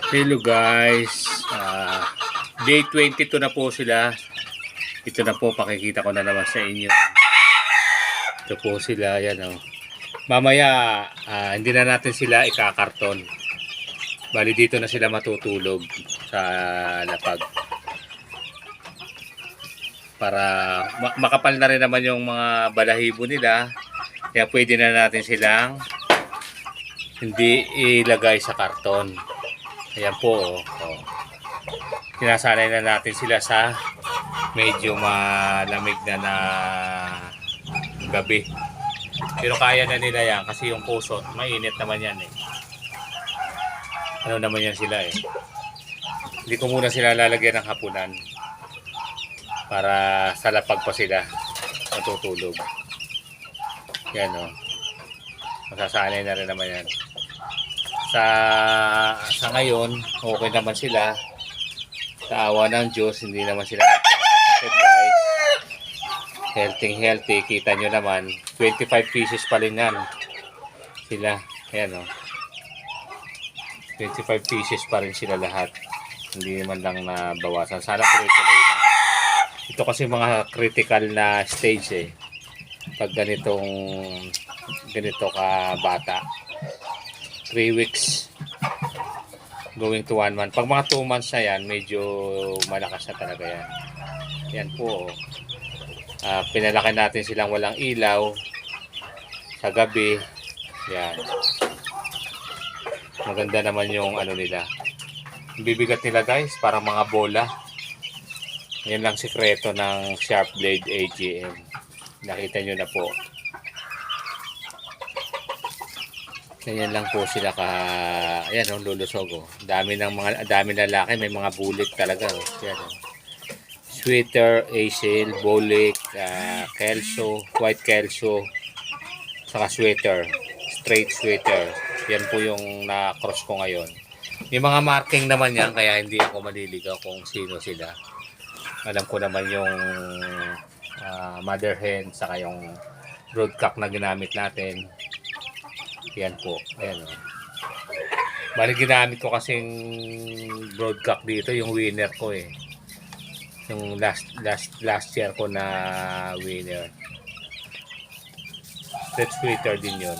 Hello guys, day 22 na po sila. Ito na po, pakikita ko na naman sa inyo. Ito po sila, yan o. Mamaya, hindi na natin sila ikakarton. Bali dito na sila matutulog sa lapag. Para makapal na rin naman yung mga balahibo nila. Kaya pwede na natin silang hindi ilagay sa karton. Ayan po, sinasanay na natin sila sa medyo malamig na gabi. Pero kaya na nila yan kasi yung puso, mainit naman yan eh. Ano naman yan sila eh. Hindi ko muna sila lalagyan ng hapunan para sa lapag pa sila matutulog. Yan o. Masasanay na rin naman yan. Sa ngayon, okay naman sila. Sa awa ng Diyos, hindi naman sila nagkakasakit guys. Healthy. Kita nyo naman. 25 pieces pa rin yan. Sila. Ayan o. 25 pieces pa rin sila lahat. Hindi naman lang nabawasan. Sana tuloy-tuloy na. Ito kasi mga critical na stage eh. Pag ganito ka bata. 3 weeks going to 1 month. Pag mga 2 months na yan, medyo malakas na talaga yan. Yan po. Pinalaki natin silang walang ilaw sa gabi. Yan. Maganda naman yung ano nila. Bibigat nila guys, parang mga bola. Yan lang sikreto ng Sharp Blade AGM. Nakita nyo na po. Ganyan lang po sila ayan oh, lulusog oh. Dami lalaki, may mga bulik talaga oh. Yan oh. Sweater, Asil, Bolik, Kelso, White Kelso, saka sweater, straight sweater. Yan po yung na-cross ko ngayon. May mga marking naman yan, kaya hindi ako maliligaw kung sino sila. Alam ko naman yung mother hen, saka yung broodcock na ginamit natin. Yan po. Ayan o. Bali ginamit ko kasing broodcock dito, yung winner ko eh. Yung last year ko na winner. Straight sweater din yun.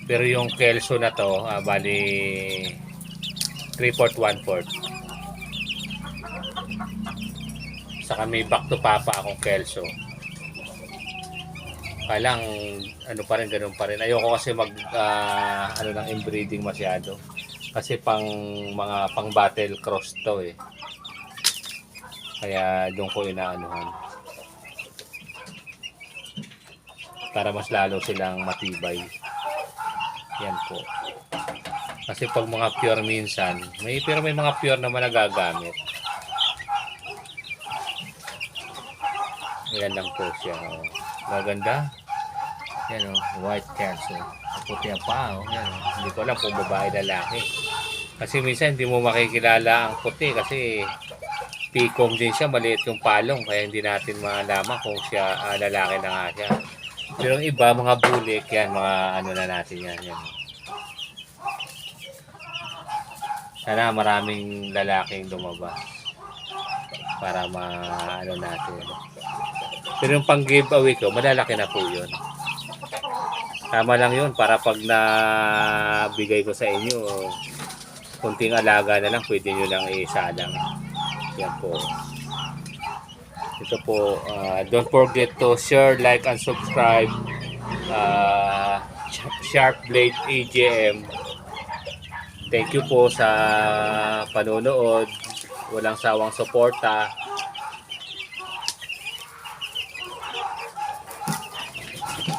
Pero yung Kelso na to, bali 3/4, 1/4. Saka may back to papa akong Kelso. Kailang ano pa rin, ganun pa rin. Ayoko kasi ano ng inbreeding masyado. Kasi mga pang battle cross to eh. Kaya doon ko inaanuhan. Para mas lalo silang matibay. Yan po. Kasi pag mga pure minsan, pero may mga pure naman nagagamit. Yan lang po siya. Oh. Maganda. Yan o, white Kelso. Puti ang paa o. Yan o. Hindi ko alam kung babae lalaki. Kasi minsan hindi mo makikilala ang puti kasi pikom din siya. Maliit yung palong. Kaya hindi natin malaman kung siya lalaki na nga siya. Pero yung iba, mga bulik yan. Mga ano na natin yan. Yan. Sana maraming lalaking lumabas. Para ano natin. Pero yung pang giveaway ko, malalaki na po yun. Tama lang yun para pag nabigay ko sa inyo, kunting alaga na lang, pwede nyo lang isalang. Yan po. Ito po, don't forget to share, like, and subscribe. Sharp Blade AGM. Thank you po sa panonood. Walang sawang suporta.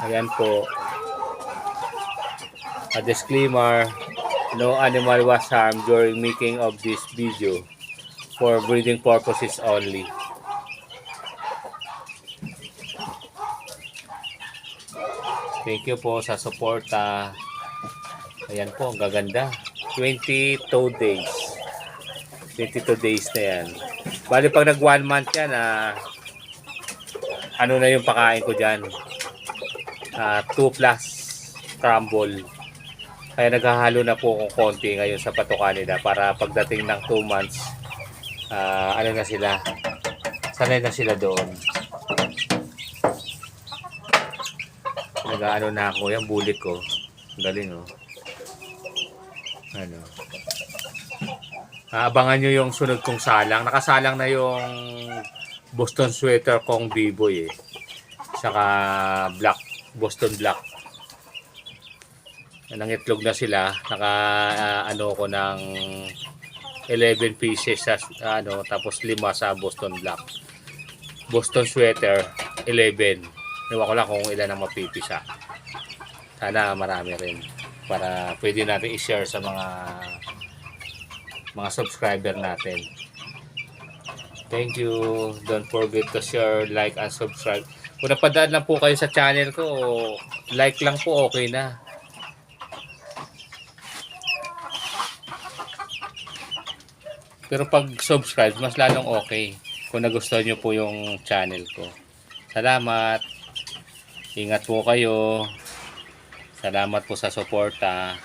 Ayan po. A disclaimer, no animal was harmed during making of this video for breeding purposes only. Thank you po sa suporta. Ayan po, ang gaganda. 22 days. 22 days na yan. Bali pag nag 1 month yan, ano na yung pakain ko dyan? 2 plus crumble. Kaya naghahalo na po akong konti ngayon sa patuka nila para pagdating ng 2 months, ano na sila, sanay na sila doon. Nag-ano na ako, yung bulik ko. Ang galing oh. Ano. Abangan nyo yung sunod kong salang. Nakasalang na yung Boston sweater kong B-boy eh. Saka black, Boston black. Nangitlog na sila. Naka ano ko ng 11 pieces sa tapos 5 sa Boston black. Boston sweater 11. Ewan ko lang kung ilan ang mapipisa. Sana marami rin para pwede natin i-share sa mga subscriber natin. Thank you. Don't forget to share, like, and subscribe. Kung napadaan lang po kayo sa channel ko, like lang po, okay na. Pero pag subscribe, mas lalong okay. Kung nagustuhan nyo po yung channel ko. Salamat. Ingat po kayo. Salamat po sa suporta.